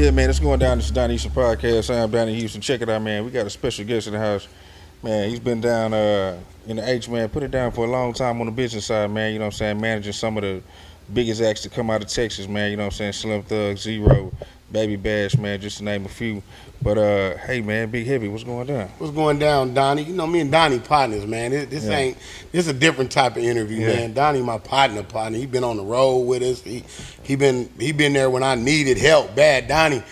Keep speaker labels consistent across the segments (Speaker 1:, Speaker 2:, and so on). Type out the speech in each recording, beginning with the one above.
Speaker 1: Yeah, man, it's going down. This is Donnie Houston podcast. I'm Donnie Houston. Check it out, man. We got a special guest in the house. Man, he's been down in the H, man. Put it down for a long time on the business side, man. You know what I'm saying? Managing some of the biggest acts to come out of Texas, man. You know what I'm saying? Slim Thug, Zero, Baby Bash, man, just to name a few. But, hey, man, Big Heavy, what's going down?
Speaker 2: What's going down, Donnie? You know, me and Donnie partners, man. This is a different type of interview, man. Donnie, my partner. He been on the road with us. He been there when I needed help bad. Donnie,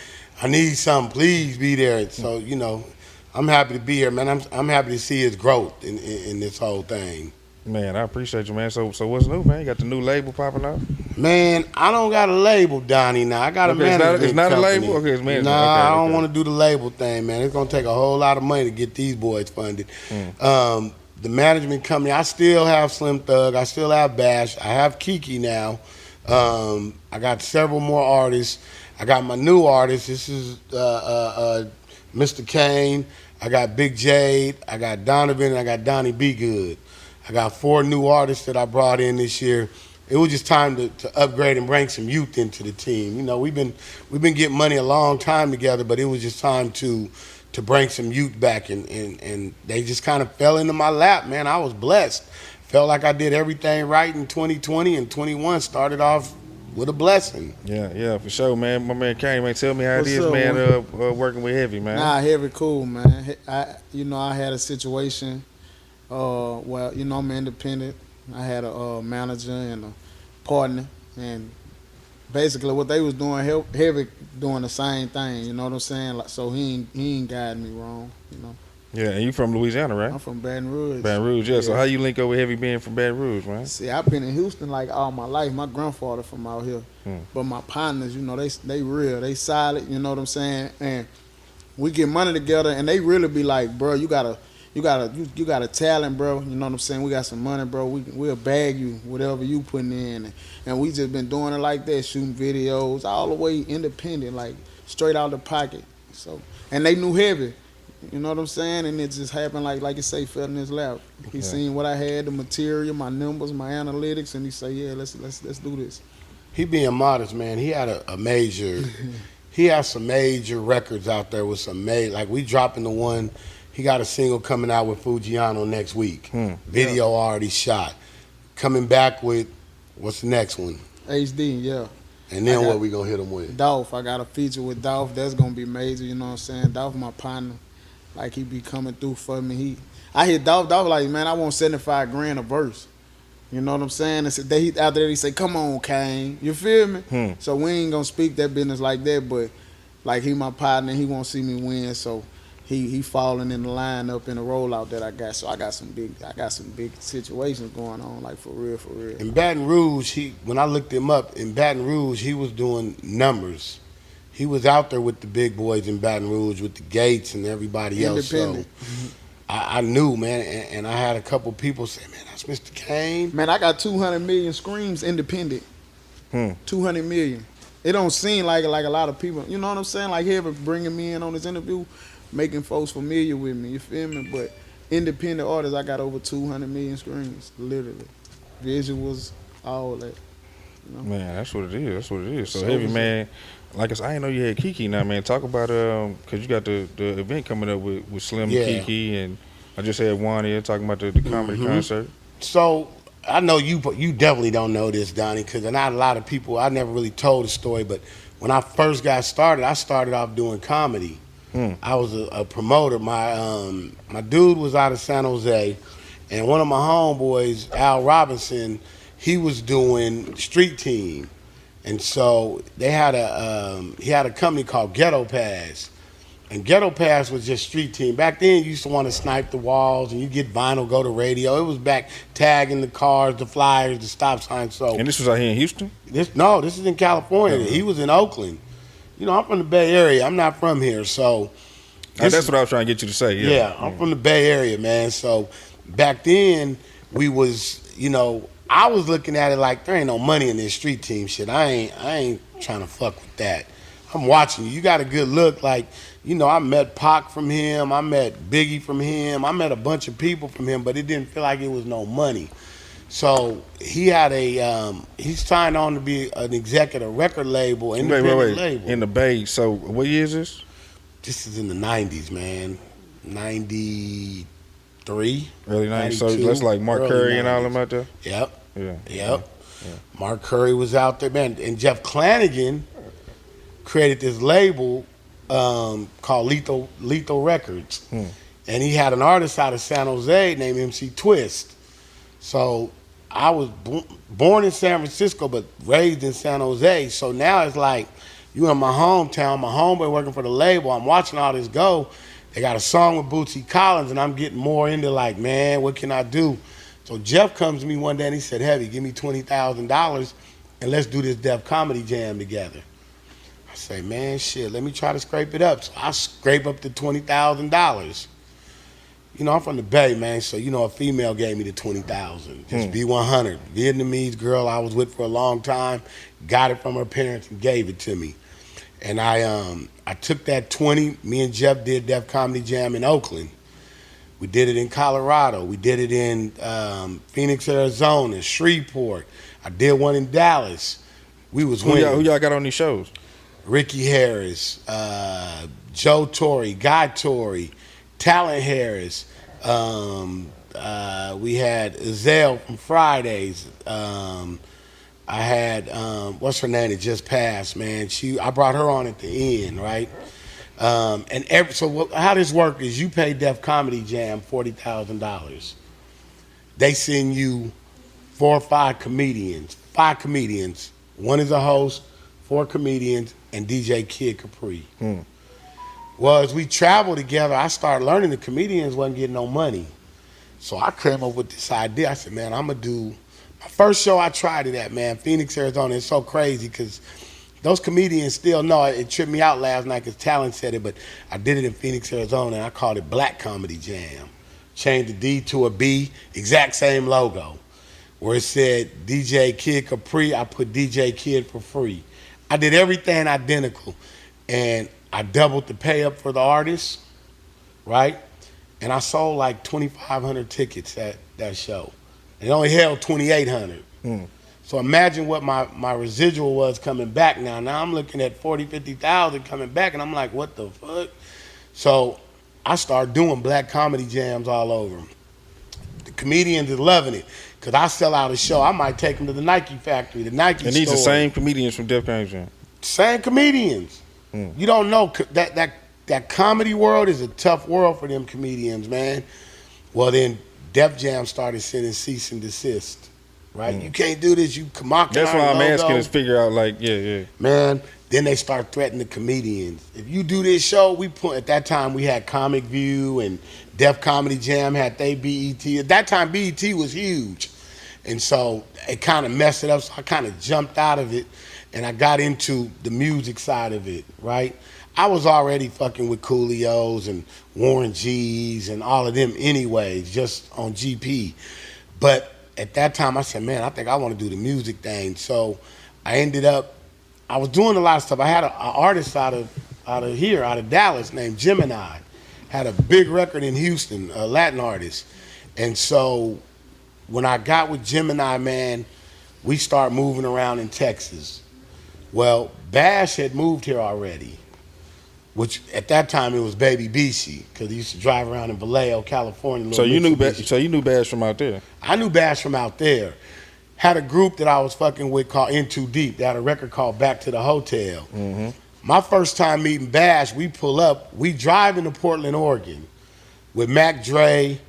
Speaker 2: I need something. Please be there. And so, you know, I'm happy to be here, man. I'm happy to see his growth in this whole thing.
Speaker 1: Man, I appreciate you, man. So what's new, man? You got the new label popping up?
Speaker 2: Man, I don't got a label, Donnie, now. I got a management
Speaker 1: It's not
Speaker 2: company.
Speaker 1: a label? Okay, it's management.
Speaker 2: Nah,
Speaker 1: okay,
Speaker 2: I don't want to do the label thing, man. It's going to take a whole lot of money to get these boys funded. The management company, I still have Slim Thug. I still have Bash. I have Kiki now. I got several more artists. I got my new artist. This is Mr. Kane. I got Big Jade. I got Donovan. And I got Donnie B. Good. I got 4 new artists that I brought in this year. It was just time to upgrade and bring some youth into the team. You know, we've been getting money a long time together, but it was just time to bring some youth back, and they just kind of fell into my lap, man. I was blessed. Felt like I did everything right in 2020, and 21 started off with a blessing.
Speaker 1: Yeah, for sure, man. My man Kane, man, tell me how
Speaker 3: What's
Speaker 1: it is,
Speaker 3: up,
Speaker 1: man, working with Heavy, man.
Speaker 3: Nah, Heavy cool, man. I had a situation. Well, you know, I'm independent. I had a manager and a partner, and basically what they was doing, Heavy doing the same thing. You know what I'm saying? Like, so he ain't guiding me wrong. You know.
Speaker 1: Yeah, and you from Louisiana, right?
Speaker 3: I'm from Baton Rouge.
Speaker 1: Baton Rouge, yeah. So how you link up with Heavy being from Baton Rouge, man?
Speaker 3: See, I've been in Houston like all my life. My grandfather from out here, but my partners, you know, they real, they solid. You know what I'm saying? And we get money together, and they really be like, bro, you got a talent, bro. You know what I'm saying? We got some money, bro. We'll bag you whatever you putting in, and we just been doing it like that, shooting videos all the way independent, like straight out the pocket. So, and they knew Heavy. You know what I'm saying? And it just happened like you say, fell in his lap. He seen what I had, the material, my numbers, my analytics, and he say, yeah, let's do this.
Speaker 2: He being modest, man. He had a major. He has some major records out there with some like we dropping the one. He got a single coming out with Fujiano next week. Video already shot. Coming back with, what's the next one?
Speaker 3: HD, yeah.
Speaker 2: And then what we gonna hit him with?
Speaker 3: Dolph. I got a feature with Dolph. That's gonna be major, you know what I'm saying? Dolph my partner. Like he be coming through for me. I hit Dolph like, man, I want 75 grand a verse. You know what I'm saying? And so after that he say, come on, Kane. You feel me? So we ain't gonna speak that business like that, but like he my partner, he won't see me win, so he falling in the line up in the rollout that I got. So I got some big situations going on, like for real.
Speaker 2: In Baton Rouge, when I looked him up, in Baton Rouge, he was doing numbers. He was out there with the big boys in Baton Rouge with the Gates and everybody else. So I knew, man, and I had a couple people say, man, that's Mr. Kane.
Speaker 3: Man, I got 200 million streams independent. 200 million. It don't seem like a lot of people. You know what I'm saying? Like Heavy bringing me in on this interview, making folks familiar with me. You feel me? But independent artists, I got over 200 million streams, literally. Visuals, all that. You know?
Speaker 1: Man, that's what it is. So Heavy, man. Like I said, I didn't know you had Kiki now, man. Talk about because you got the event coming up with Slim and Kiki, and I just had Juan here talking about the comedy concert.
Speaker 2: So I know you definitely don't know this, Donnie, because not a lot of people. I never really told the story, but when I first got started, I started off doing comedy. I was a promoter. My dude was out of San Jose, and one of my homeboys, Al Robinson, he was doing Street Team. And so they had he had a company called Ghetto Pass. And Ghetto Pass was just Street Team. Back then, you used to want to snipe the walls, and you get vinyl, go to radio. It was back tagging the cars, the flyers, the stop signs. So,
Speaker 1: and this was out here in Houston?
Speaker 2: This is in California. He was in Oakland. You know, I'm from the Bay Area. I'm not from here, so.
Speaker 1: That's what I was trying to get you to say.
Speaker 2: Yeah, I'm from the Bay Area, man. So back then, we was, you know, I was looking at it like there ain't no money in this Street Team shit. I ain't trying to fuck with that. I'm watching you. You got a good look. Like, you know, I met Pac from him. I met Biggie from him. I met a bunch of people from him, but it didn't feel like it was no money. So he had he's signed on to be an executive record label, independent label.
Speaker 1: In the Bay. So what year is this?
Speaker 2: This is in the 90s, man. 93.
Speaker 1: Early 90s. So
Speaker 2: 92,
Speaker 1: that's like Mark
Speaker 2: early
Speaker 1: Curry and all
Speaker 2: 90s.
Speaker 1: them out there?
Speaker 2: Yep.
Speaker 1: Yeah.
Speaker 2: Yep. Mark Curry was out there, man. And Jeff Clanagan created this label called Lethal Records. And he had an artist out of San Jose named MC Twist. So I was born in San Francisco but raised in San Jose. So now it's like you in my hometown, my homeboy working for the label. I'm watching all this go. They got a song with Bootsy Collins, and I'm getting more into like, man, what can I do? So Jeff comes to me one day and he said, Heavy, give me $20,000 and let's do this Def Comedy Jam together. I say, man, shit, let me try to scrape it up. So I scrape up the $20,000. You know, I'm from the Bay, man, so, you know, a female gave me the $20,000. Just be 100. Vietnamese girl I was with for a long time, got it from her parents and gave it to me. And I took that 20, me and Jeff did Def Comedy Jam in Oakland. We did it in Colorado. We did it in Phoenix, Arizona, Shreveport. I did one in Dallas. We was winning.
Speaker 1: Who y'all got on these shows?
Speaker 2: Ricky Harris, Joe Torre, Guy Torre, Talent Harris. We had Azelle from Fridays. I had what's her name that just passed, man. I brought her on at the end, right? How this work is you pay Def Comedy Jam $40,000. They send you 4 or 5 comedians, 5 comedians. One is a host, 4 comedians, and DJ Kid Capri. Well, as we traveled together, I started learning the comedians wasn't getting no money. So I came up with this idea. I said, man, I'm going to do my first show I tried it at, man, Phoenix, Arizona. It's so crazy because those comedians still know it. It tripped me out last night because Talent said it, but I did it in Phoenix, Arizona, and I called it Black Comedy Jam. Changed the D to a B, exact same logo. Where it said DJ Kid Capri, I put DJ Kid for free. I did everything identical. And I doubled the pay up for the artists, right? And I sold like 2,500 tickets at that show. It only held 2,800. So imagine what my residual was coming back now. Now I'm looking at 40, 50,000 coming back, and I'm like, what the fuck? So I started doing Black Comedy Jams all over. The comedians is loving it. Because I sell out a show, I might take them to the Nike factory, the Nike store.
Speaker 1: And these the same comedians from Def Comedy Jam?
Speaker 2: Same comedians. You don't know, that comedy world is a tough world for them comedians, man. Well, then Def Jam started sending cease and desist, right? You can't do this, you mock.
Speaker 1: That's why I'm asking is figure out like, yeah.
Speaker 2: Man, then they start threatening the comedians. If you do this show, at that time we had Comic View and Def Comedy Jam had they BET. At that time, BET was huge. And so it kind of messed it up, so I kind of jumped out of it and I got into the music side of it, right? I was already fucking with Coolios and Warren G's and all of them anyways, just on GP. But at that time, I said, man, I think I want to do the music thing. So I was doing a lot of stuff. I had an artist out of here, out of Dallas, named Gemini. Had a big record in Houston, a Latin artist. And so when I got with Gemini, man, we started moving around in Texas. Well, Bash had moved here already, which at that time it was Baby Bishi, because he used to drive around in Vallejo, California.
Speaker 1: So you knew Bash from out there?
Speaker 2: I knew Bash from out there. Had a group that I was fucking with called In Too Deep. They had a record called Back to the Hotel. My first time meeting Bash, we pull up, we drive into Portland, Oregon with Mac Dre.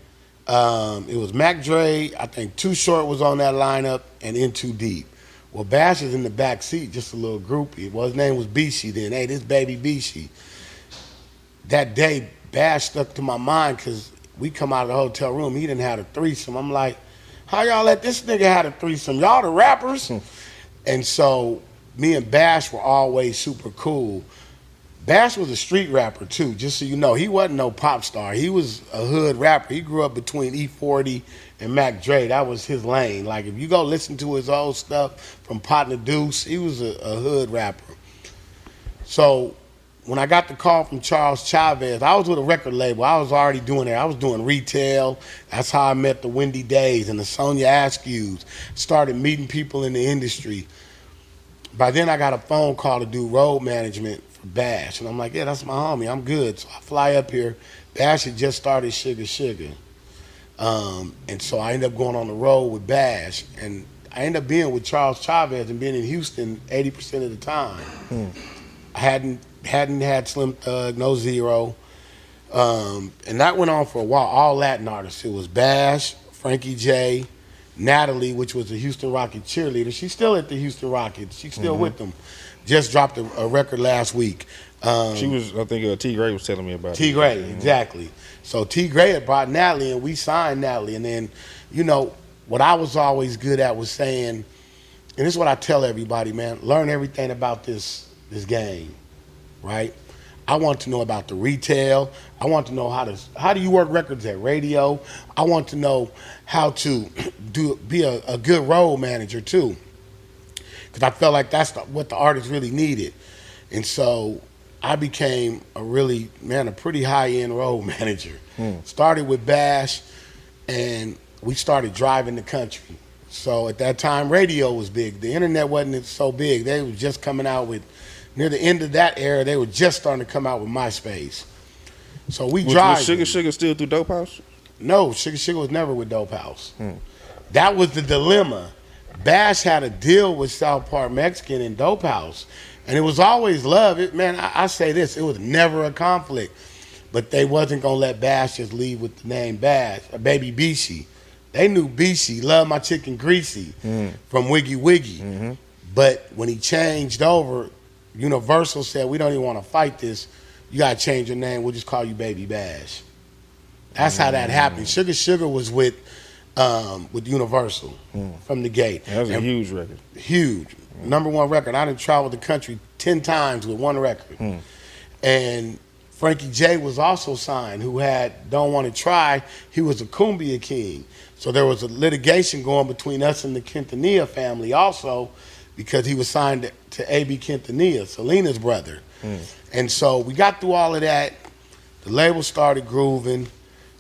Speaker 2: It was Mac Dre, I think Too Short was on that lineup, and In Too Deep. Well, Bash is in the back seat, just a little groupie. Well, his name was Bishi then. Hey, this Baby Bishi. That day, Bash stuck to my mind because we come out of the hotel room, he didn't have a threesome. I'm like, how y'all let this nigga have a threesome? Y'all the rappers? And so me and Bash were always super cool. Bash was a street rapper too, just so you know. He wasn't no pop star. He was a hood rapper. He grew up between E40 and Mac Dre. That was his lane. Like if you go listen to his old stuff from Partner Deuce, he was a hood rapper. So when I got the call from Charles Chavez, I was with a record label. I was already doing it. I was doing retail. That's how I met the Wendy Days and the Sonia Askews. Started meeting people in the industry. By then, I got a phone call to do road management for Bash. And I'm like, yeah, that's my homie. I'm good. So I fly up here. Bash had just started Sugar Sugar. And so I ended up going on the road with Bash. And I ended up being with Charles Chavez and being in Houston 80% of the time. I hadn't had Slim Thug, no Zero. And that went on for a while. All Latin artists. It was Bash, Frankie J, Natalie, which was the Houston Rockets cheerleader. She's still at the Houston Rockets. She's still with them. Just dropped a record last week.
Speaker 1: She was, I think T. Gray was telling me about
Speaker 2: T.
Speaker 1: it.
Speaker 2: Gray, exactly. So T. Gray had brought Natalie, and we signed Natalie. And then, you know, what I was always good at was saying, and this is what I tell everybody, man, learn everything about this game, right? I want to know about the retail. I want to know how do you work records at radio. I want to know how to be a good road manager too, because I felt like that's what the artist really needed. And so I became a pretty high-end road manager. Started with Bash, and we started driving the country. So at that time, radio was big. The internet wasn't so big. They were just coming out with, near the end of that era, they were just starting to come out with MySpace. So we drive.
Speaker 1: Was Sugar Sugar still through Dope House?
Speaker 2: No, Sugar Sugar was never with Dope House. That was the dilemma. Bash had a deal with South Park Mexican and Dope House. And it was always love. I say this, it was never a conflict. But they wasn't going to let Bash just leave with the name Bash, or Baby Bishi. They knew Bishi, Love My Chicken Greasy, from Wiggy Wiggy. But when he changed over, Universal said, we don't even want to fight this. You got to change your name. We'll just call you Baby Bash. That's how that happened. Sugar Sugar was with Universal from the gate.
Speaker 1: That was a huge record.
Speaker 2: Huge. Number one record. I done traveled the country 10 times with one record. And Frankie J was also signed, who had Don't Want to Try. He was a Cumbia King. So there was a litigation going between us and the Quintanilla family also, because he was signed to A.B. Quintanilla, Selena's brother. And so we got through all of that. The label started grooving.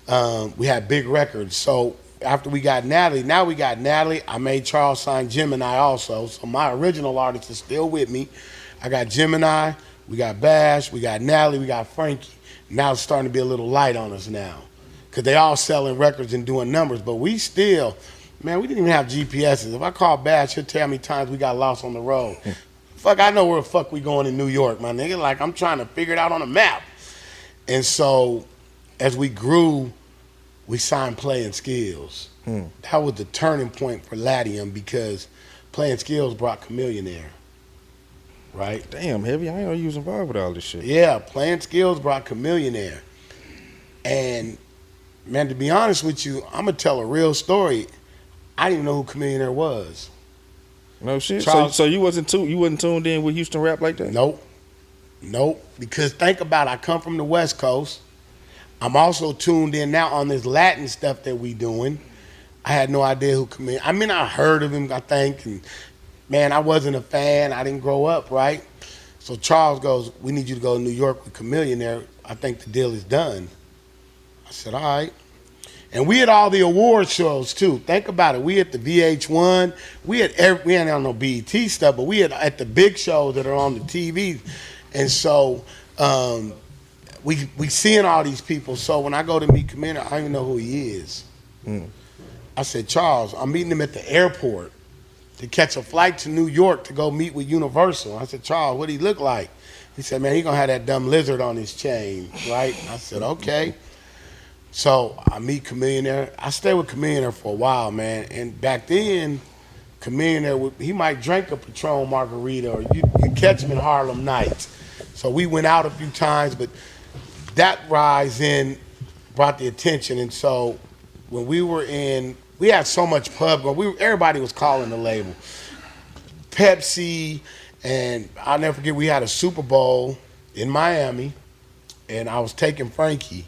Speaker 2: We had big records. So after we got Natalie, I made Charles sign Gemini also. So my original artist is still with me. I got Gemini, we got Bash, we got Natalie, we got Frankie. Now it's starting to be a little light on us now, because they all selling records and doing numbers. But we still, man, we didn't even have GPSs. If I call Bash, he'll tell me how many times we got lost on the road. Fuck, I know where the fuck we going in New York, my nigga. Like, I'm trying to figure it out on a map. And so as we grew, we signed Playing Skills. That was the turning point for Latium, because Playing Skills brought Chameleonaire, right?
Speaker 1: Damn, Heavy. I ain't know you was involved with all this shit.
Speaker 2: Yeah, Playing Skills brought Chameleonaire. And, man, to be honest with you, I'm going to tell a real story. I didn't even know who Chameleonaire was.
Speaker 1: No shit.
Speaker 2: Charles,
Speaker 1: so you wasn't tuned in with Houston rap like that?
Speaker 2: Nope. Because think about it, I come from the West Coast. I'm also tuned in now on this Latin stuff that we doing. I had no idea who Chameleonaire. I mean, I heard of him, I think, and man, I wasn't a fan. I didn't grow up, right? So Charles goes, we need you to go to New York with Chameleonaire. I think the deal is done. I said, all right. And we had all the award shows too. Think about it. We had the VH1. We had on no BET stuff, but we had at the big shows that are on the TV. And so we seeing all these people. So when I go to meet Chameleonaire, I don't even know who he is. I said, Charles, I'm meeting him at the airport to catch a flight to New York to go meet with Universal. I said, Charles, what do he look like? He said, man, he gonna have that dumb lizard on his chain, right? I said, okay. So I meet Chameleonaire. I stayed with Chameleonaire for a while, man. And back then, Chameleonaire, he might drink a Patron margarita, or you catch him in Harlem Nights. So we went out a few times, but that rise in brought the attention. And so when we were in, we had so much pub going. Everybody was calling the label. Pepsi, and I'll never forget, we had a Super Bowl in Miami, and I was taking Frankie,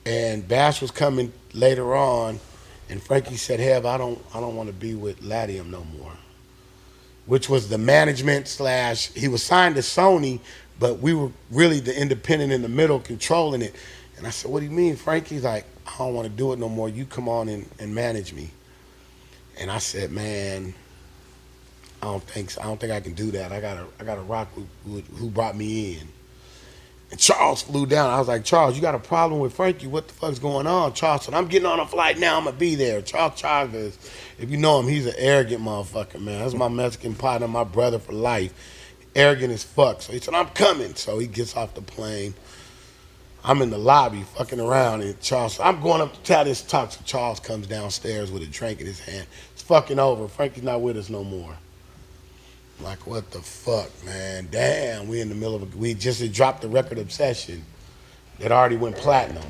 Speaker 2: and Bash was coming later on, and Frankie said, Hev, I don't want to be with Latium no more. which was the management / he was signed to Sony, but we were really the independent in the middle controlling it. And I said, what do you mean, Frank? He's like, I don't want to do it no more. You come on and manage me. And I said, man, I don't think I can do that. I gotta rock with who brought me in. And Charles flew down. I was like, Charles, you got a problem with Frankie? What the fuck's going on? Charles said, I'm getting on a flight now. I'm going to be there. Charles Chavez, if you know him, he's an arrogant motherfucker, man. That's my Mexican partner, my brother for life. Arrogant as fuck. So he said, I'm coming. So he gets off the plane. I'm in the lobby fucking around. And Charles, I'm going up to tell this talk. So Charles comes downstairs with a drink in his hand. It's fucking over. Frankie's not with us no more. Like, what the fuck, man? Damn, we in the middle of we just had dropped the record Obsession that already went platinum.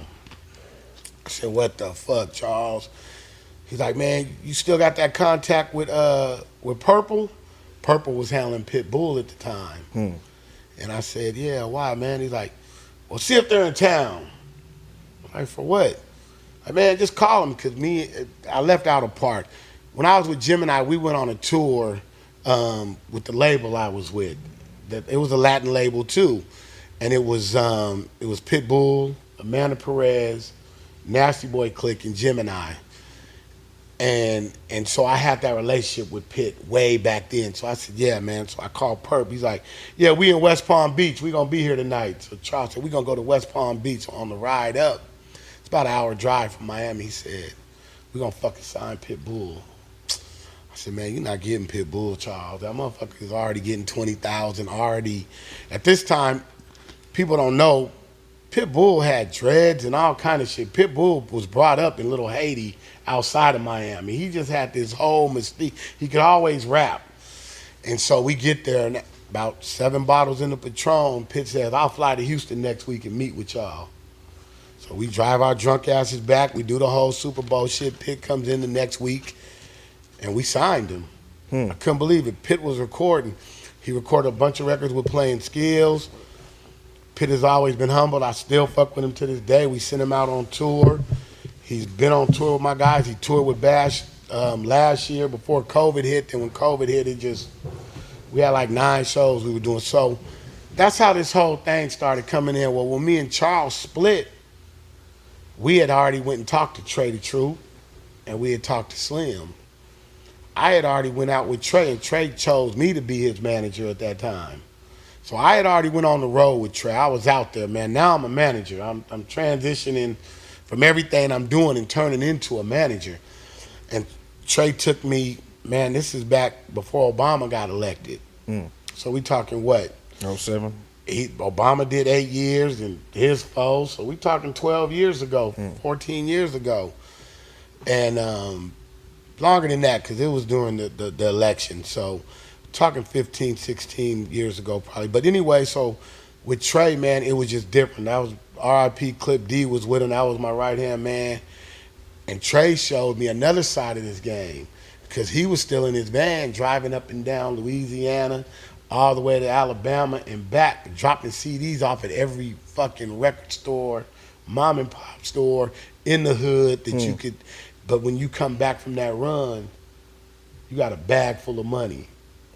Speaker 2: I said, what the fuck, Charles? He's like, man, you still got that contact with Purple? Purple was handling Pitbull at the time. And I said, yeah, why, man? He's like, well, see if they're in town. I'm like, for what? Like, man, just call them, because I left out a part. When I was with Gemini, we went on a tour with the label I was with. It was a Latin label too, and it was Pitbull, Amanda Perez, Nasty Boy Click, and Gemini. And so I had that relationship with Pitt way back then. So I said, yeah, man. So I called Perp. He's like, yeah, we in West Palm Beach. We gonna be here tonight. So Charles said, we gonna go to West Palm Beach on the ride up. It's about an hour drive from Miami. He said, we gonna fucking sign Pitbull. I said, man, you're not getting Pitbull, Charles. That motherfucker is already getting 20,000 already. At this time, people don't know, Pitbull had dreads and all kind of shit. Pitbull was brought up in Little Haiti outside of Miami. He just had this whole mystique. He could always rap. And so we get there, and about 7 bottles in the Patron, Pitt says, I'll fly to Houston next week and meet with y'all. So we drive our drunk asses back. We do the whole Super Bowl shit. Pitt comes in the next week. And we signed him. I couldn't believe it. Pitt was recording. He recorded a bunch of records with Playing Skills. Pitt has always been humbled. I still fuck with him to this day. We sent him out on tour. He's been on tour with my guys. He toured with Bash last year before COVID hit. And when COVID hit, we had like 9 shows we were doing. So that's how this whole thing started coming in. Well, when me and Charles split, we had already went and talked to Trey the Truth, and we had talked to Slim. I had already went out with Trey, and Trey chose me to be his manager at that time. So I had already went on the road with Trey. I was out there, man. Now I'm a manager. I'm transitioning from everything I'm doing and turning into a manager. And Trey took me, man, this is back before Obama got elected. So we talking what?
Speaker 1: 07.
Speaker 2: Obama did 8 years and his foes. So we talking 12 years ago, 14 years ago. And longer than that, because it was during the election. So talking 15, 16 years ago probably. But anyway, so with Trey, man, it was just different. That was R.I.P. Clip D was with him. That was my right-hand man. And Trey showed me another side of this game, because he was still in his van driving up and down Louisiana all the way to Alabama and back, dropping CDs off at every fucking record store, mom and pop store in the hood that you could. But when you come back from that run, you got a bag full of money.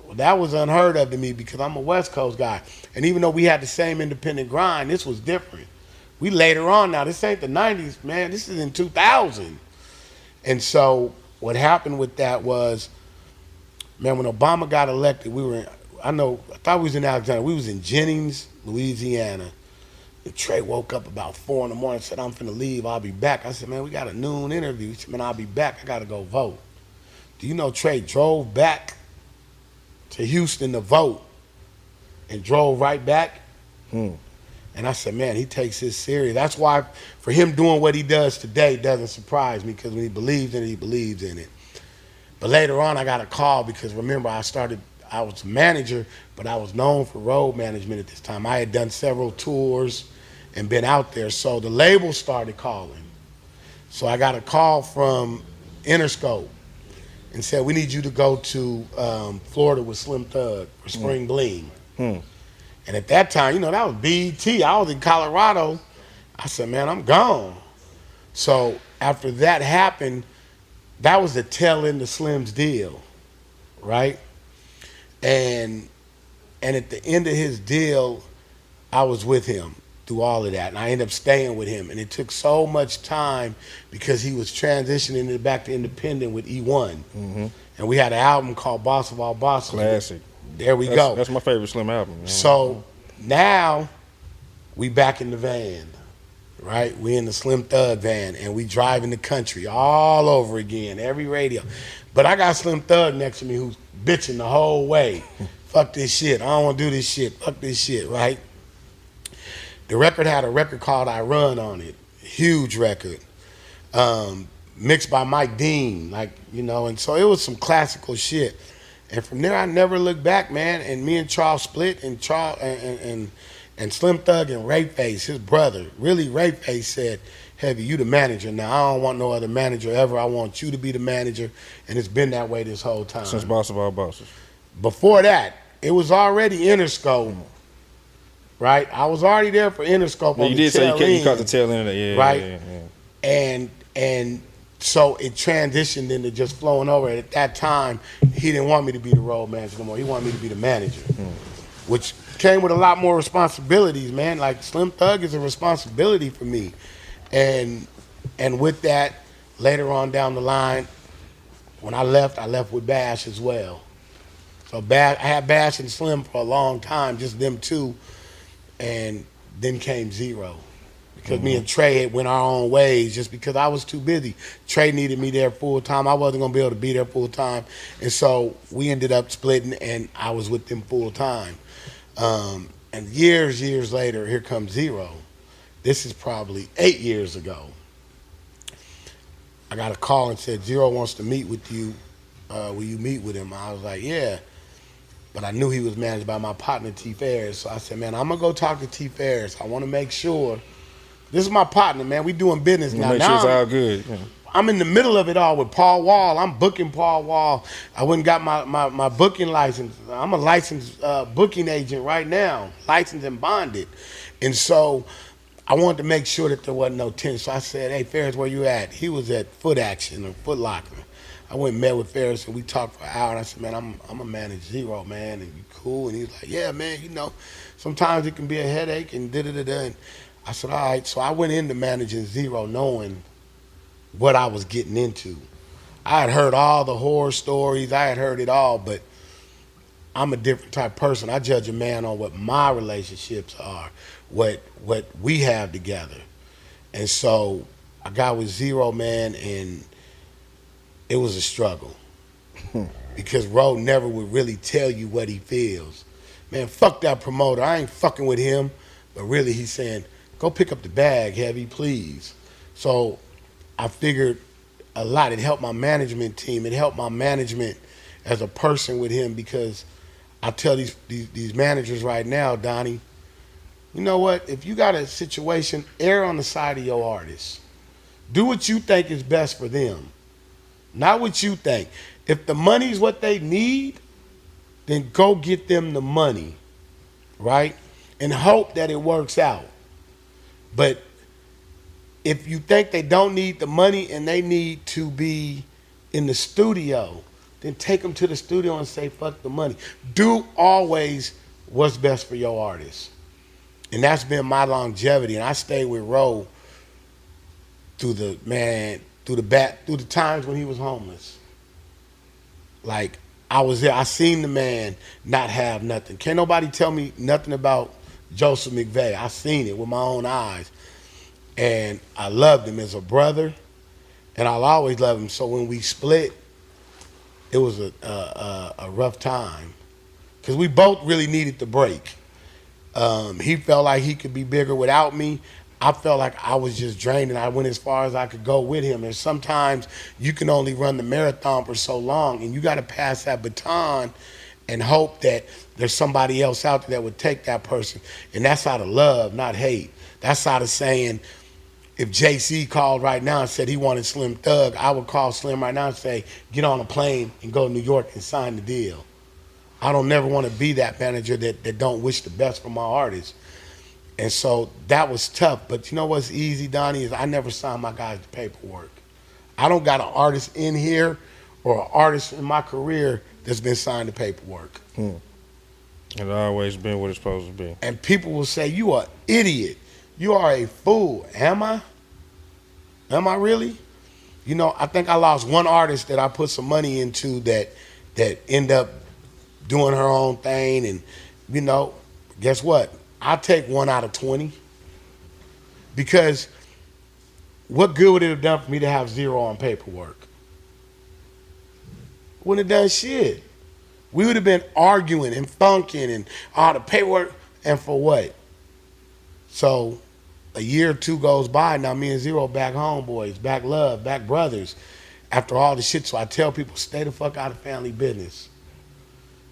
Speaker 2: Well, that was unheard of to me, because I'm a West Coast guy. And even though we had the same independent grind, this was different. We later on now. This ain't the 90s, man. This is in 2000. And so what happened with that was, man, when Obama got elected, I thought we was in Alexandria. We was in Jennings, Louisiana. And Trey woke up about 4 in the morning and said, I'm finna leave, I'll be back. I said, man, we got a noon interview. He said, man, I'll be back, I gotta go vote. Do you know Trey drove back to Houston to vote and drove right back? And I said, man, he takes this serious. That's why for him doing what he does today doesn't surprise me, because when he believes in it, he believes in it. But later on, I got a call, because remember, I was a manager, but I was known for road management at this time. I had done several tours and been out there. So the label started calling. So I got a call from Interscope and said, we need you to go to Florida with Slim Thug for Spring Bling. And at that time, that was BET. I was in Colorado. I said, man, I'm gone. So after that happened, that was the tail end of Slim's deal, right? And at the end of his deal, I was with him through all of that, and I ended up staying with him. And it took so much time because he was transitioning it back to independent with E1, and we had an album called Boss of All Bosses.
Speaker 1: Classic.
Speaker 2: There we go.
Speaker 1: That's my favorite Slim album.
Speaker 2: So now we back in the van, right? We in the Slim Thug van, and we driving the country all over again, every radio. But I got Slim Thug next to me who's bitching the whole way. Fuck this shit. I don't want to do this shit. Fuck this shit, right? The record had a record called I Run on it. Huge record. Mixed by Mike Dean, like, you know, and so it was some classical shit. And from there, I never looked back, man. And me and Charles split, and Charles and Slim Thug and Rayface, his brother, really Rayface said, Heavy, you the manager now. I don't want no other manager ever. I want you to be the manager. And it's been that way this whole time.
Speaker 1: Since Boss of All Bosses.
Speaker 2: Before that, it was already Interscope, right? I was already there for Interscope.
Speaker 1: Yeah, you did say you caught the tail end of that, yeah.
Speaker 2: Right?
Speaker 1: Yeah.
Speaker 2: And so it transitioned into just flowing over. At that time, he didn't want me to be the road manager no more. He wanted me to be the manager, which came with a lot more responsibilities, man. Like Slim Thug is a responsibility for me. And with that, later on down the line, when I left with Bash as well. So I had Bash and Slim for a long time, just them two, and then came Zero. Because me and Trey had went our own ways just because I was too busy. Trey needed me there full time. I wasn't going to be able to be there full time. And so we ended up splitting, and I was with them full time. And years later, here comes Zero. This is probably 8 years ago. I got a call and said, Zero wants to meet with you. Will you meet with him? I was like, yeah. But I knew he was managed by my partner, T. Ferris. So I said, man, I'm going to go talk to T. Ferris. I want to make sure. This is my partner, man. We doing business now.
Speaker 1: Make sure it's all good. Yeah.
Speaker 2: I'm in the middle of it all with Paul Wall. I'm booking Paul Wall. I went and got my booking license. I'm a licensed booking agent right now, licensed and bonded. And so I wanted to make sure that there wasn't no tension. So I said, hey, Ferris, where you at? He was at Foot Action or Foot Locker. I went and met with Ferris, and we talked for an hour. And I said, man, I'm going to manage Zero, man, and you cool? And he was like, yeah, man, you know, sometimes it can be a headache and da-da-da-da. And I said, all right. So I went into managing Zero knowing what I was getting into. I had heard all the horror stories. I had heard it all, but I'm a different type of person. I judge a man on what my relationships are, what we have together. And so I got with Zero, man, and it was a struggle because Ro never would really tell you what he feels. Man, fuck that promoter. I ain't fucking with him. But really he's saying, go pick up the bag, Heavy, please. So I figured a lot. It helped my management team. It helped my management as a person with him because I tell these managers right now, Donnie, you know what? If you got a situation, err on the side of your artist. Do what you think is best for them, not what you think. If the money's what they need, then go get them the money, right? And hope that it works out. But if you think they don't need the money and they need to be in the studio, then take them to the studio and say, fuck the money. Do always what's best for your artist. And that's been my longevity. And I stayed with Ro through the times when he was homeless. Like, I was there. I seen the man not have nothing. Can't nobody tell me nothing about Joseph McVeigh. I seen it with my own eyes. And I loved him as a brother, and I'll always love him. So when we split, it was a rough time because we both really needed the break. He felt like he could be bigger without me. I felt like I was just drained, and I went as far as I could go with him. And sometimes you can only run the marathon for so long, and you got to pass that baton and hope that there's somebody else out there that would take that person. And that's out of love, not hate. That's out of saying, if JC called right now and said he wanted Slim Thug, I would call Slim right now and say, get on a plane and go to New York and sign the deal. I don't never want to be that manager that don't wish the best for my artists. And so that was tough. But you know what's easy, Donnie, is I never signed my guys' paperwork. I don't got an artist in here or an artist in my career that's been signed to paperwork.
Speaker 1: It's always been what it's supposed to be.
Speaker 2: And people will say, you are an idiot. You are a fool. Am I? Am I really? You know, I think I lost one artist that I put some money into that end up doing her own thing. And, you know, guess what? I'll take 1 out of 20. Because what good would it have done for me to have 0 on paperwork? Wouldn't have done shit. We would have been arguing and funking and all the paperwork. And for what? So a year or 2 goes by. Now me and Zero back homeboys, back love, back brothers. After all the shit, so I tell people, stay the fuck out of family business.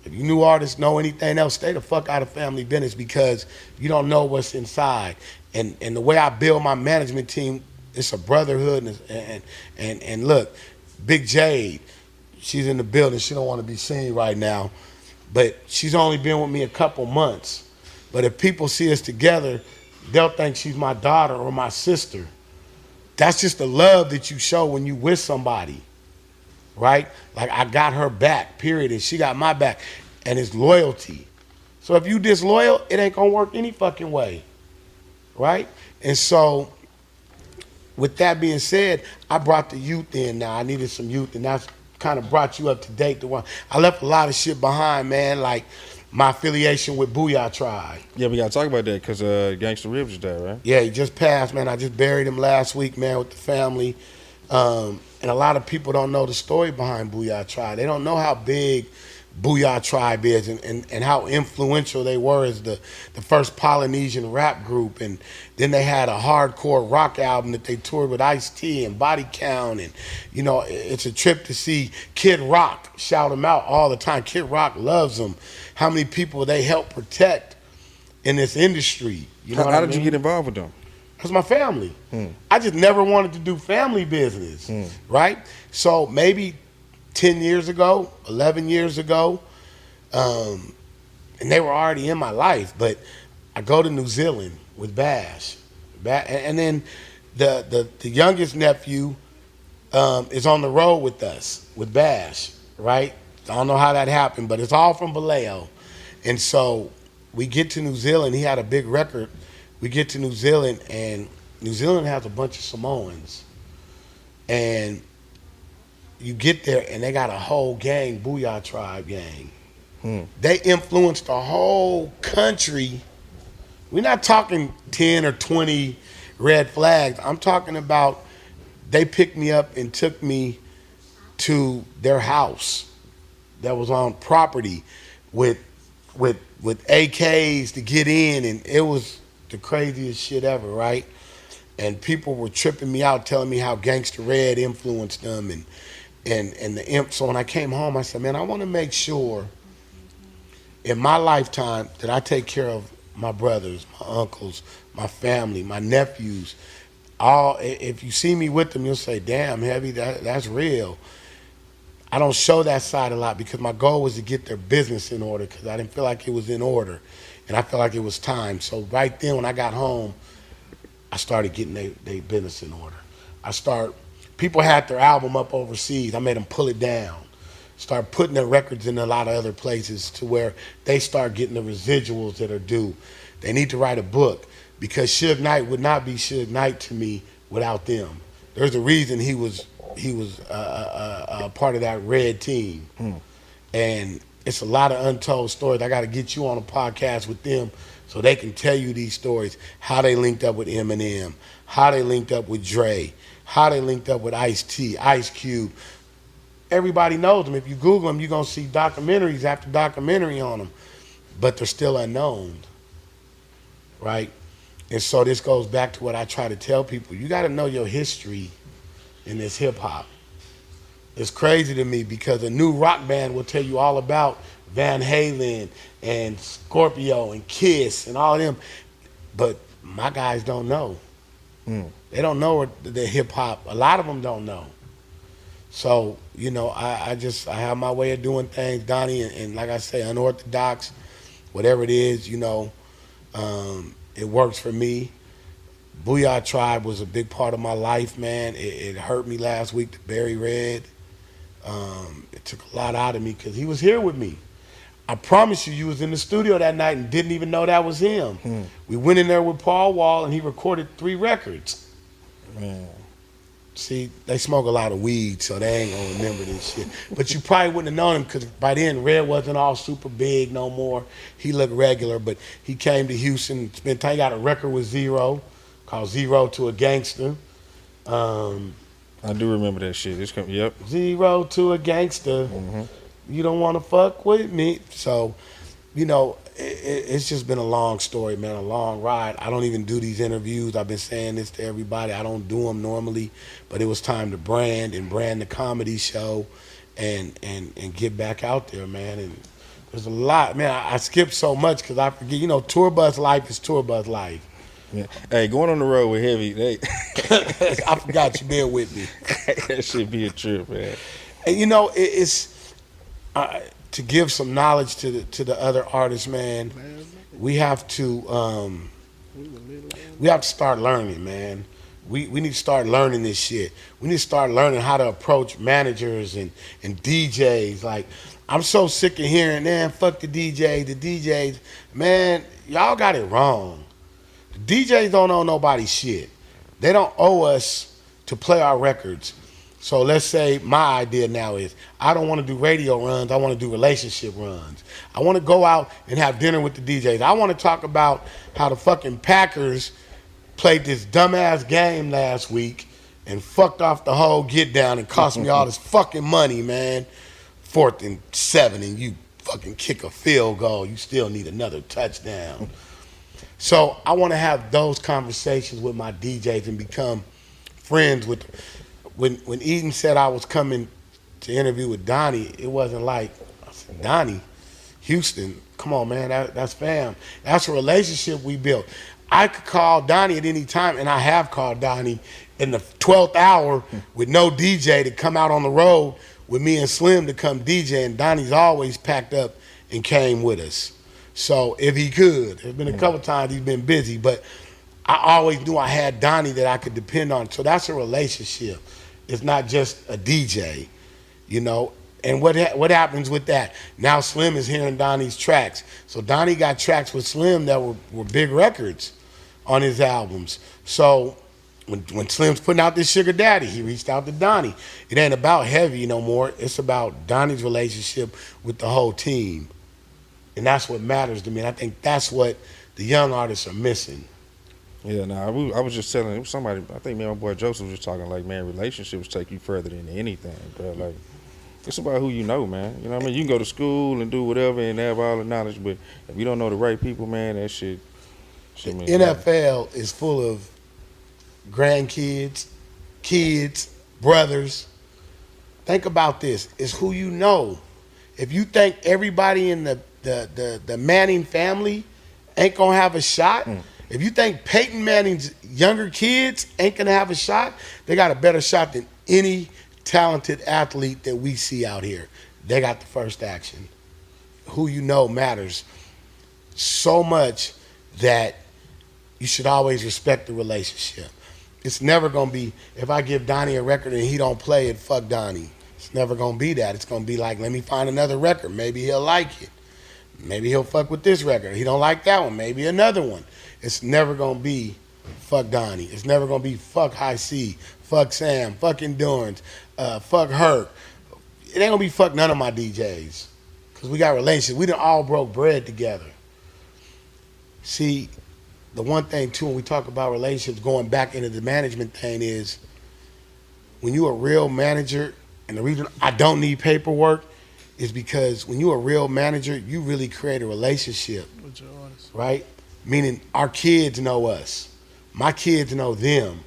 Speaker 2: If you new artists know anything else, stay the fuck out of family business because you don't know what's inside. And the way I build my management team, it's a brotherhood. And look, Big Jade, she's in the building. She don't want to be seen right now, but she's only been with me a couple months. But if people see us together, they'll think she's my daughter or my sister. That's just the love that you show when you with somebody, right? Like I got her back, period, and she got my back, and it's loyalty. So if you disloyal, it ain't gonna work any fucking way, right? And so with that being said, I brought the youth in now. I needed some youth, and that's kind of brought you up to date. I left a lot of shit behind, man, like my affiliation with Booyah Tribe.
Speaker 1: Yeah, we gotta talk about that because Gangsta Ribs is dead, right?
Speaker 2: Yeah, he just passed, man. I just buried him last week, man, with the family. And a lot of people don't know the story behind Booyah Tribe. They don't know how big Booyah Tribe is and how influential they were as the first Polynesian rap group. And then they had a hardcore rock album that they toured with Ice-T and Body Count. And, you know, it's a trip to see Kid Rock shout them out all the time. Kid Rock loves them. How many people they help protect in this industry. You know
Speaker 1: How did you get involved with them?
Speaker 2: That's my family. I just never wanted to do family business, right? So maybe 10 years ago, 11 years ago, and they were already in my life, but I go to New Zealand with Bash. And then the youngest nephew is on the road with us, with Bash, right? I don't know how that happened, but it's all from Vallejo. And so we get to New Zealand. He had a big record. We get to New Zealand, and New Zealand has a bunch of Samoans. And you get there, and they got a whole gang, Booyah Tribe gang. They influenced the whole country. We're not talking 10 or 20 red flags. I'm talking about they picked me up and took me to their house that was on property with AKs to get in, and it was the craziest shit ever, right? And people were tripping me out, telling me how Gangsta Red influenced them, and the imp. So when I came home, I said, man, I want to make sure in my lifetime that I take care of my brothers, my uncles, my family, my nephews. All, if you see me with them, you'll say, damn, Heavy, that's real. I don't show that side a lot because my goal was to get their business in order because I didn't feel like it was in order. And I felt like it was time. So right then when I got home, I started getting their business in order. People had their album up overseas. I made them pull it down. Start putting their records in a lot of other places to where they start getting the residuals that are due. They need to write a book because Suge Knight would not be Suge Knight to me without them. There's a reason he was a part of that red team. And it's a lot of untold stories. I got to get you on a podcast with them so they can tell you these stories, how they linked up with Eminem, how they linked up with Dre, how they linked up with Ice-T, Ice Cube. Everybody knows them. If you Google them, you're going to see documentaries after documentary on them, but they're still unknown, right? And so this goes back to what I try to tell people. You got to know your history in this hip-hop. It's crazy to me because a new rock band will tell you all about Van Halen and Scorpio and Kiss and all of them, but my guys don't know. They don't know the hip-hop. A lot of them don't know. So, you know, I have my way of doing things, Donnie, and like I say, unorthodox, whatever it is, you know, it works for me. Booyah Tribe was a big part of my life, man. It hurt me last week to bury Red. It took a lot out of me because he was here with me. I promise you, you was in the studio that night and didn't even know that was him. We went in there with Paul Wall and he recorded 3 records.
Speaker 1: Man.
Speaker 2: See, they smoke a lot of weed, so they ain't gonna remember this shit. But you probably wouldn't have known him because by then Red wasn't all super big no more. He looked regular, but he came to Houston, spent time. He got a record with Zero, called Zero to a Gangster.
Speaker 1: I do remember that shit. Yep.
Speaker 2: Zero to a Gangster. You don't want to fuck with me. So, you know, it's just been a long story, man, a long ride. I don't even do these interviews. I've been saying this to everybody. I don't do them normally, but it was time to brand the comedy show and get back out there, man. And there's a lot, man. I skip so much because I forget, you know, tour bus life is tour bus life.
Speaker 1: Yeah. Hey, going on the road with Heavy,
Speaker 2: I forgot you bear with me.
Speaker 1: that should be a trip, man.
Speaker 2: And you know, it's to give some knowledge to the other artists, man. We have to start learning, man. We need to start learning this shit. We need to start learning how to approach managers and DJs. Like, I'm so sick of hearing, man, fuck the DJs. Man, y'all got it wrong. The DJs don't owe nobody shit. They don't owe us to play our records. So let's say my idea now is I don't want to do radio runs. I want to do relationship runs. I want to go out and have dinner with the DJs. I want to talk about how the fucking Packers played this dumbass game last week and fucked off the whole get down and cost me all this fucking money, man. 4th and 7 and you fucking kick a field goal. You still need another touchdown. So I want to have those conversations with my DJs and become friends with. When Eden said I was coming to interview with Donnie, it wasn't like, I said, Donnie Houston, come on, man, that's fam. That's a relationship we built. I could call Donnie at any time, and I have called Donnie in the 12th hour with no DJ to come out on the road with me and Slim to come DJ, and Donnie's always packed up and came with us. So if he could, there's been a couple times he's been busy, but I always knew I had Donnie that I could depend on. So that's a relationship. It's not just a DJ, you know. And what happens with that? Now Slim is hearing Donnie's tracks. So Donnie got tracks with Slim that were big records on his albums. So when Slim's putting out this Sugar Daddy, he reached out to Donnie. It ain't about Heavy no more. It's about Donnie's relationship with the whole team. And that's what matters to me. And I think that's what the young artists are missing.
Speaker 1: Yeah, I was just telling somebody, I think me and my boy Joseph was just talking like, man, relationships take you further than anything, bro. Like, it's about who you know, man. You know what I mean? You can go to school and do whatever and have all the knowledge, but if you don't know the right people, man, that shit means
Speaker 2: NFL is full of grandkids, kids, brothers. Think about this. It's who you know. If you think everybody in the Manning family ain't gonna have a shot, if you think Peyton Manning's younger kids ain't gonna have a shot, they got a better shot than any talented athlete that we see out here. They got the first action. Who you know matters so much that you should always respect the relationship. It's never gonna be, if I give Donnie a record and he don't play it, fuck Donnie. It's never gonna be that. It's gonna be like, let me find another record. Maybe he'll like it. Maybe he'll fuck with this record. He don't like that one. Maybe another one. It's never gonna be fuck Donnie. It's never gonna be fuck High C, fuck Sam, fuck Endurance, fuck Herc. It ain't gonna be fuck none of my DJs. Cause we got relationships. We done all broke bread together. See, the one thing too when we talk about relationships going back into the management thing is when you a real manager, and the reason I don't need paperwork is because when you're a real manager, you really create a relationship.
Speaker 3: With your artists.
Speaker 2: Right? Meaning our kids know us. My kids know them.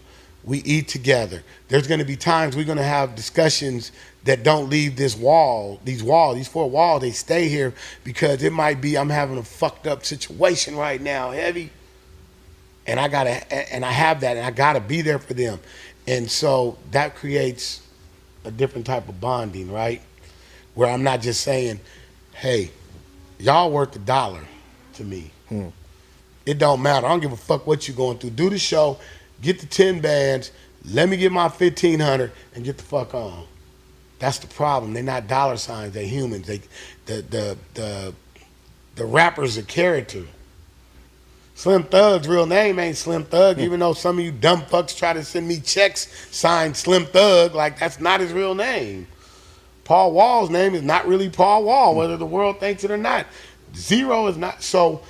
Speaker 2: We eat together. There's going to be times we're going to have discussions that don't leave these 4 walls, they stay here because it might be I'm having a fucked up situation right now, Heavy. And I have that, and I gotta be there for them. And so that creates a different type of bonding, right? Where I'm not just saying, hey, y'all worth $1 to me. It don't matter. I don't give a fuck what you're going through. Do the show, get the 10 bands, let me get my 1,500 and get the fuck on. That's the problem. They're not dollar signs. They're humans. The rapper's a character. Slim Thug's real name ain't Slim Thug, even though some of you dumb fucks try to send me checks signed Slim Thug. Like, that's not his real name. Paul Wall's name is not really Paul Wall, whether the world thinks it or not. Zero is not. So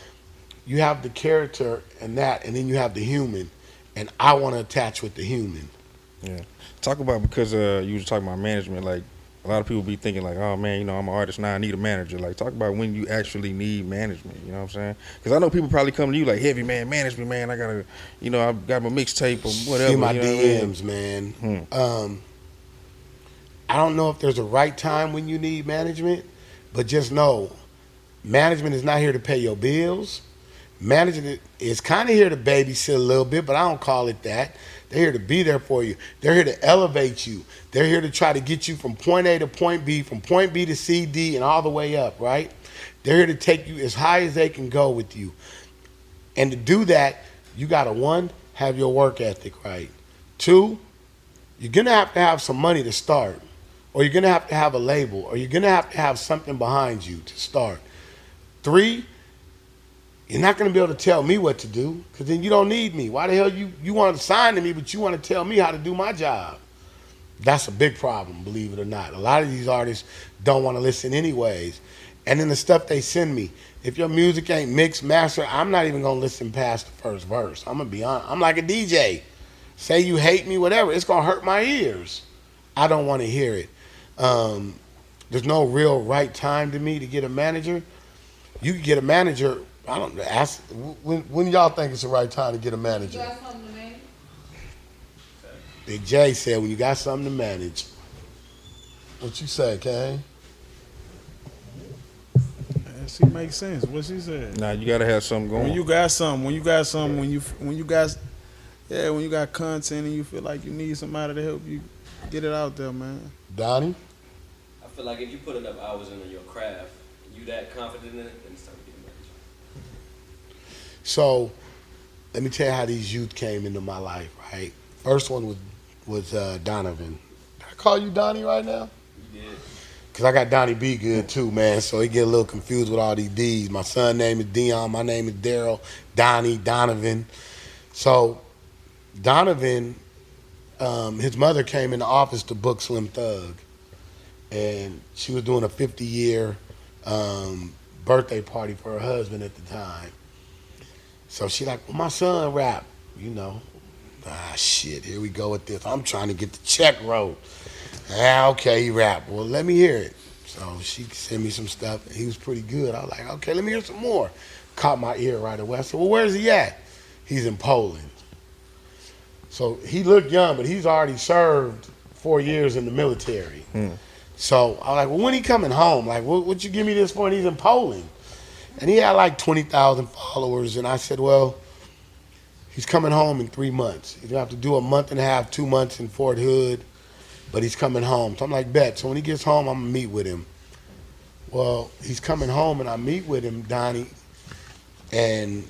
Speaker 2: you have the character and that, and then you have the human. And I want to attach with the human.
Speaker 1: Yeah. Talk about, because you was talking about management, like a lot of people be thinking like, oh man, I'm an artist now, I need a manager. Like, talk about when you actually need management, you know what I'm saying? Because I know people probably come to you like, heavy man, management, man, I gotta, I got my mixtape or whatever.
Speaker 2: See my DMs, man. I don't know if there's a right time when you need management, but just know, management is not here to pay your bills. Management is kind of here to babysit a little bit, but I don't call it that. They're here to be there for you. They're here to elevate you. They're here to try to get you from point A to point B, from point B to C, D, and all the way up, right? They're here to take you as high as they can go with you. And to do that, you got to, one, have your work ethic right. Two, you're going to have some money to start, or you're going to have a label, or you're going to have something behind you to start. Three, you're not going to be able to tell me what to do, because then you don't need me. Why the hell you want to sign to me, but you want to tell me how to do my job? That's a big problem, believe it or not. A lot of these artists don't want to listen anyways. And then the stuff they send me, if your music ain't mixed, mastered, I'm not even going to listen past the first verse. I'm going to be honest. I'm like a DJ. Say you hate me, whatever, it's going to hurt my ears. I don't want to hear it. There's no real right time to me to get a manager. You can get a manager. I don't know. Ask when y'all think it's the right time to get a manager.
Speaker 4: You got something to manage?
Speaker 2: Big J said, when you got something to manage. What you say, Kane?
Speaker 3: She makes sense. What she said.
Speaker 1: Nah, you gotta have something going.
Speaker 3: When you got content and you feel like you need somebody to help you get it out there, man.
Speaker 2: Donnie?
Speaker 5: I feel like if you put enough hours into your craft, you that confident in it, then it's time to get a manager.
Speaker 2: So, let me tell you how these youth came into my life, right? First one was Donovan. Did I call you Donnie right now?
Speaker 5: You did.
Speaker 2: Because I got Donnie B good too, man, so he get a little confused with all these D's. My son's name is Dion, my name is Darryl, Donnie, Donovan. So, Donovan, his mother came in the office to book Slim Thug. And she was doing a 50-year birthday party for her husband at the time. So she like, well, my son rap, shit, here we go with this. I'm trying to get the check wrote. Okay, he rap. Well, let me hear it. So she sent me some stuff, and he was pretty good. I was like, okay, let me hear some more. Caught my ear right away. I said, well, where's he at? He's in Poland. So he looked young, but he's already served 4 years in the military. So I was like, well, when he coming home? Like, what you give me this for? And he's in Poland. And he had like 20,000 followers. And I said, well, he's coming home in 3 months. He's going to have to do a month and a half, 2 months in Fort Hood. But he's coming home. So I'm like, bet. So when he gets home, I'm going to meet with him. Well, he's coming home, and I meet with him, Donnie. And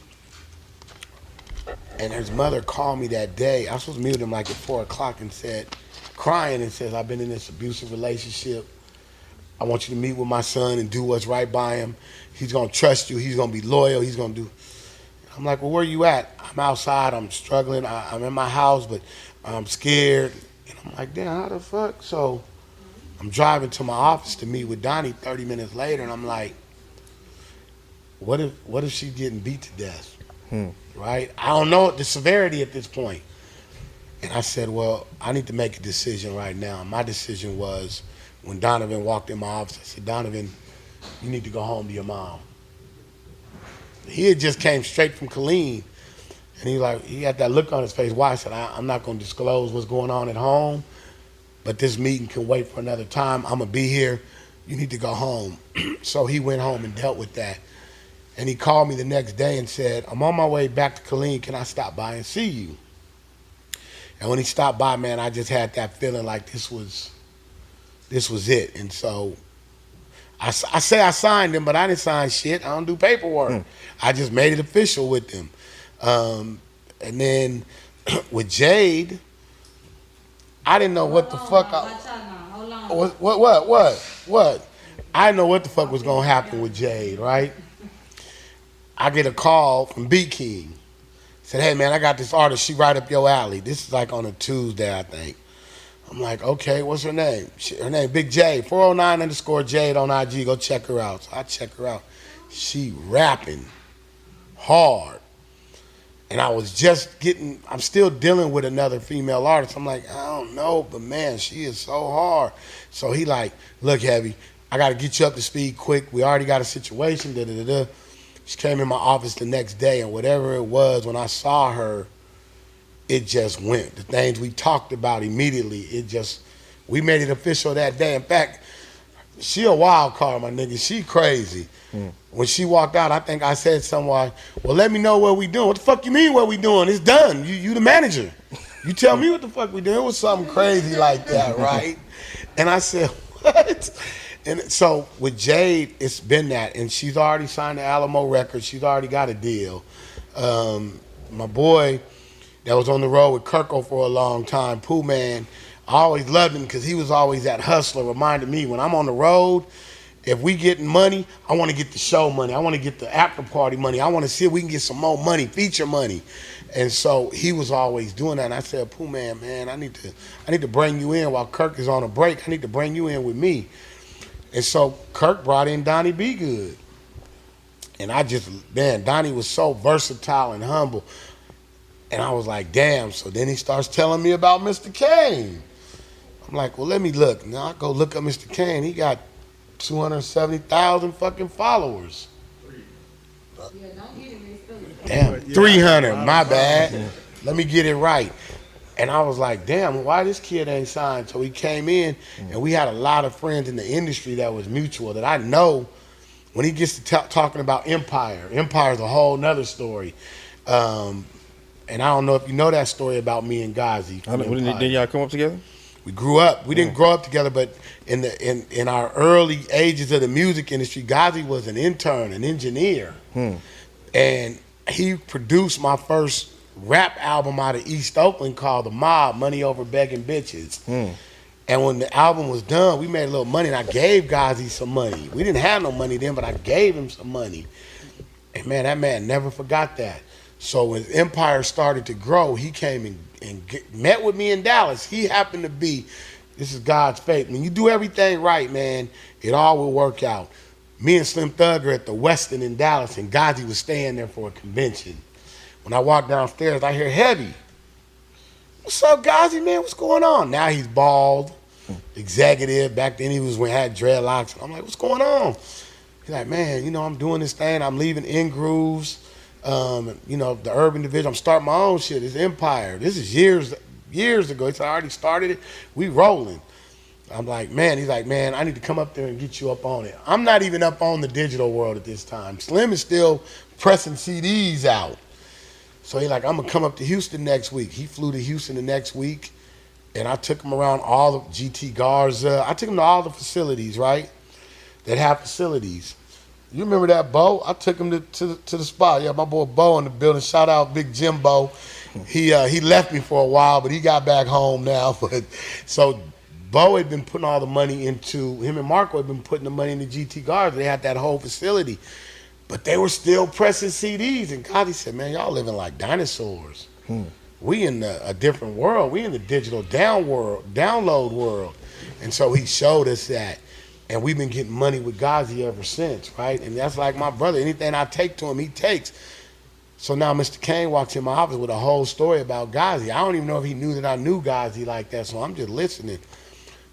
Speaker 2: his mother called me that day. I was supposed to meet with him like at 4 o'clock and said, crying, and says, I've been in this abusive relationship. I want you to meet with my son and do what's right by him. He's going to trust you. He's going to be loyal. He's going to do. I'm like, well, where you at? I'm outside. I'm struggling. I'm in my house, but I'm scared. And I'm like, damn, how the fuck? So I'm driving to my office to meet with Donnie 30 minutes later, and I'm like, what if she's getting beat to death? Right? I don't know the severity at this point. And I said, well, I need to make a decision right now. And my decision was, when Donovan walked in my office, I said, Donovan, you need to go home to your mom. He had just came straight from Killeen. And he had that look on his face. Why? I said, I'm not going to disclose what's going on at home, but this meeting can wait for another time. I'm going to be here. You need to go home. So he went home and dealt with that. And he called me the next day and said, I'm on my way back to Killeen. Can I stop by and see you? And when he stopped by, man, I just had that feeling like this was it. And so I say I signed him, but I didn't sign shit. I don't do paperwork. I just made it official with him. And then with Jade, I didn't know what the fuck.
Speaker 4: Watch out now. Hold on
Speaker 2: What? I didn't know what the fuck was gonna happen with Jade, right? I get a call from B King. Said, hey man, I got this artist, she right up your alley. This is like on a Tuesday, I think. I'm like, okay, what's her name? Her name Big J, 409_Jade on IG. Go check her out. So I check her out. She rapping hard. And I was just I'm still dealing with another female artist. I'm like, I don't know, but man, she is so hard. So he like, look, Heavy, I got to get you up to speed quick. We already got a situation, da-da-da-da. She came in my office the next day, and whatever it was, when I saw her, it just went. The things we talked about immediately, we made it official that day. In fact, she a wild card, my nigga. She crazy. When she walked out, I think I said somewhere, well, let me know what we doing. What the fuck you mean what we doing? It's done. You the manager. You tell me what the fuck we doing. It was something crazy like that, right? And I said, what? And so with Jade, it's been that. And she's already signed the Alamo record. She's already got a deal. My boy that was on the road with Kirko for a long time, Pooh Man, I always loved him because he was always that hustler, reminded me when I'm on the road, if we getting money, I want to get the show money. I want to get the after party money. I want to see if we can get some more money, feature money. And so he was always doing that. And I said, Pooh Man, I need to bring you in while Kirk is on a break. I need to bring you in with me. And so Kirk brought in Donnie Be Good. And Donnie was so versatile and humble. And I was like, damn. So then he starts telling me about Mr. Kane. I'm like, well, let me look. Now I go look up Mr. Kane. He got 270,000 fucking followers.
Speaker 4: Yeah, don't get it mixed up.
Speaker 2: Damn, 300, my bad. Let me get it right. And I was like, damn, why this kid ain't signed? So he came in, and we had a lot of friends in the industry that was mutual that I know when he gets to talking about Empire. Empire's a whole nother story. And I don't know if you know that story about me and Ghazi.
Speaker 1: Didn't y'all come up together?
Speaker 2: We grew up. We didn't grow up together, but in our early ages of the music industry, Ghazi was an intern, an engineer. And he produced my first rap album out of East Oakland called The Mob, Money Over Begging Bitches. And when the album was done, we made a little money, and I gave Ghazi some money. We didn't have no money then, but I gave him some money. And man, that man never forgot that. So when Empire started to grow, he came and met with me in Dallas. He happened to be, this is God's faith. When you do everything right, man, it all will work out. Me and Slim Thug are at the Westin in Dallas, and Ghazi was staying there for a convention. When I walk downstairs, I hear Heavy. What's up, Ghazi, man? What's going on? Now he's bald, executive. Back then he had dreadlocks. I'm like, what's going on? He's like, man, I'm doing this thing. I'm leaving In Grooves. The Urban Division. I'm starting my own shit. It's Empire. This is years ago. He said, I already started it. We rolling. I'm like, man. He's like, man, I need to come up there and get you up on it. I'm not even up on the digital world at this time. Slim is still pressing CDs out. So he's like, I'm going to come up to Houston next week. He flew to Houston the next week, and I took him around all the GT Garza. I took him to all the facilities, right, that have facilities. You remember that, Bo? I took him to the spot. Yeah, my boy Bo in the building. Shout out Big Jim Bo. He left me for a while, but he got back home now. But so Bo had been putting all the money into, him and Marco had been putting the money into GT Guards. They had that whole facility. But they were still pressing CDs. And Gotti said, man, y'all living like dinosaurs. We in a different world. We in the digital download world. And so he showed us that. And we've been getting money with Ghazi ever since, right? And that's like my brother. Anything I take to him, he takes. So now Mr. Kane walks in my office with a whole story about Ghazi. I don't even know if he knew that I knew Ghazi like that, so I'm just listening.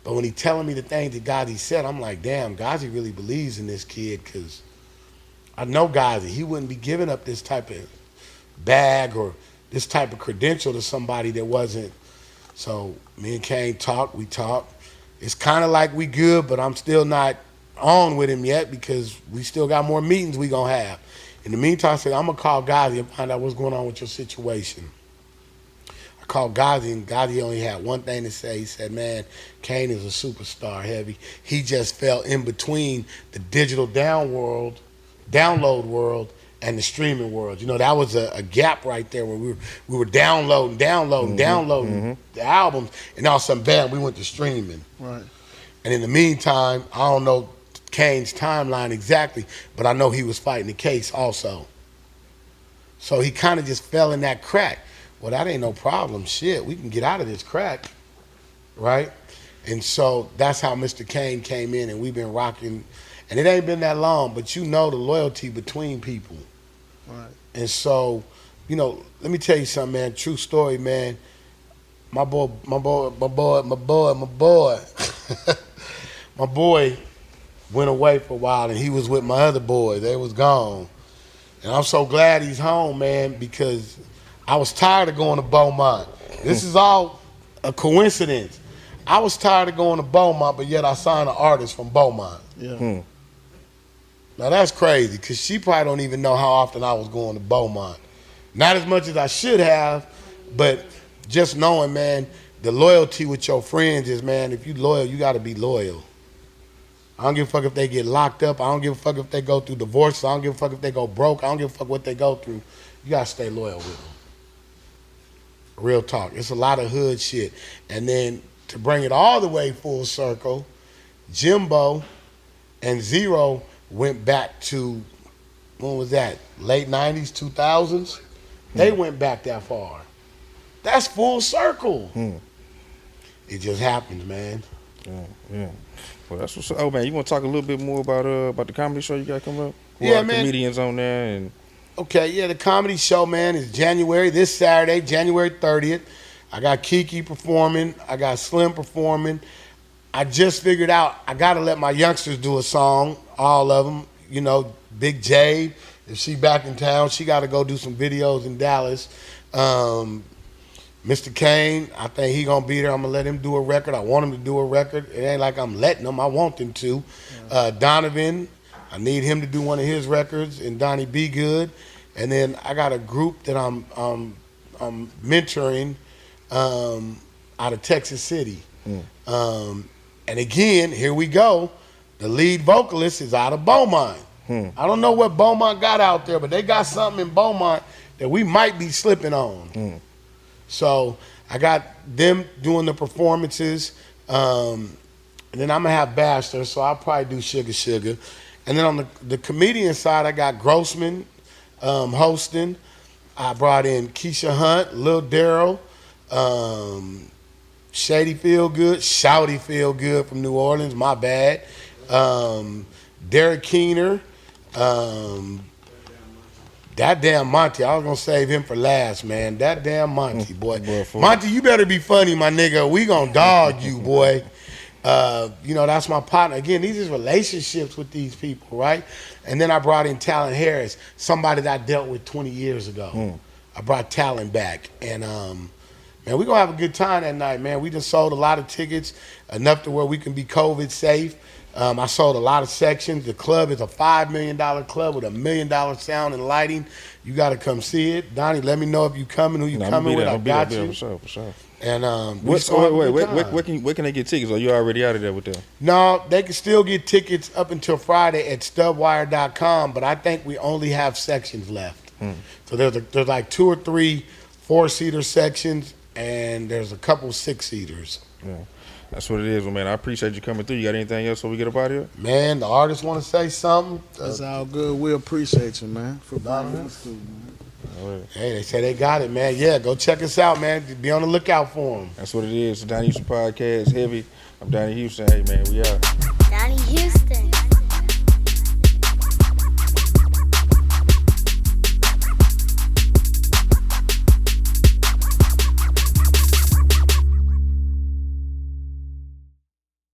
Speaker 2: But when he telling me the things that Ghazi said, I'm like, damn, Ghazi really believes in this kid, because I know Ghazi. He wouldn't be giving up this type of bag or this type of credential to somebody that wasn't. So me and Kane talked, we talked. It's kind of like we good, but I'm still not on with him yet because we still got more meetings we gonna have. In the meantime, I said, I'm gonna call Ghazi and find out what's going on with your situation. I called Ghazi, and Ghazi only had one thing to say. He said, man, Kane is a superstar, Heavy. He just fell in between the digital download world and the streaming world. That was a gap right there where we were downloading the albums, and all of a sudden, bam, we went to streaming.
Speaker 3: Right.
Speaker 2: And in the meantime, I don't know Kane's timeline exactly, but I know he was fighting the case also. So he kind of just fell in that crack. Well, that ain't no problem. Shit, we can get out of this crack, right? And so that's how Mr. Kane came in, and we've been rocking. And it ain't been that long, but you know the loyalty between people.
Speaker 3: Right.
Speaker 2: And so, you know, let me tell you something, man. True story, man. My boy, my boy went away for a while, and he was with my other boy. They was gone. And I'm so glad he's home, man, because I was tired of going to Beaumont. This is all a coincidence. I was tired of going to Beaumont, but yet I signed an artist from Beaumont.
Speaker 3: Yeah.
Speaker 2: Now that's crazy, because she probably don't even know how often I was going to Beaumont. Not as much as I should have, but just knowing, man, the loyalty with your friends is, man, if you loyal, you got to be loyal. I don't give a fuck if they get locked up. I don't give a fuck if they go through divorce. I don't give a fuck if they go broke. I don't give a fuck what they go through. You got to stay loyal with them. Real talk. It's a lot of hood shit. And then to bring it all the way full circle, Jimbo and Zero went back to, when was that? Late 90s, 2000s? They went back that far. That's full circle. It just happens, man.
Speaker 1: Yeah. Well, that's what's up. Oh man, you want to talk a little bit more about the comedy show you got coming up? Who
Speaker 2: Yeah,
Speaker 1: are the
Speaker 2: man.
Speaker 1: comedians on there and
Speaker 2: Okay, yeah, the comedy show, man, is this Saturday, January 30th. I got Kiki performing. I got Slim performing. I just figured out I got to let my youngsters do a song, all of them. You know, Big J, if she back in town, she got to go do some videos in Dallas. Mr. Kane, I think he going to be there. I'm going to let him do a record. I want him to do a record. It ain't like I'm letting him. I want him to. Donovan, I need him to do one of his records, and Donnie Be Good. And then I got a group that I'm mentoring out of Texas City. And again, here we go. The lead vocalist is out of Beaumont. I don't know what Beaumont got out there, but they got something in Beaumont that we might be slipping on. So I got them doing the performances. And then I'm going to have Bash there, so I'll probably do Sugar Sugar. And then on the comedian side, I got Grossman hosting. I brought in Keisha Hunt, Lil Darryl, Shady Feel Good, Shouty Feel Good from New Orleans, my bad. Derek Keener, that damn Monty. I was gonna save him for last, man. That damn Monty, boy. Monty, you better be funny, my nigga. We gonna dog you, boy. You know, that's my partner. Again, these is relationships with these people, right? And then I brought in Talon Harris, somebody that I dealt with 20 years ago. I brought Talon back. And man, we gonna have a good time that night, man. We just sold a lot of tickets, enough to where we can be COVID safe. I sold a lot of sections. The club is a $5 million club with $1 million sound and lighting. You got to come see it. Donnie, let me know if you coming, who you coming with. I got you.
Speaker 1: For sure.
Speaker 2: And
Speaker 1: wait, where can they get tickets? Or you already out of there with them?
Speaker 2: No, they can still get tickets up until Friday at stubwire.com, but I think we only have sections left. So there's like 2 or 3 4-seater sections, and there's a couple 6-seaters.
Speaker 1: Yeah. That's what it is, man. I appreciate you coming through. You got anything else before we get up out of here?
Speaker 2: Man, the artists want to say something.
Speaker 3: That's all good. We appreciate you, man, for bringing us through, man.
Speaker 2: Hey, they say they got it, man. Yeah, go check us out, man. Be on the lookout for them.
Speaker 1: That's what it is. The Donnie Houston Podcast, Heavy. I'm Donnie Houston. Hey, man, we out.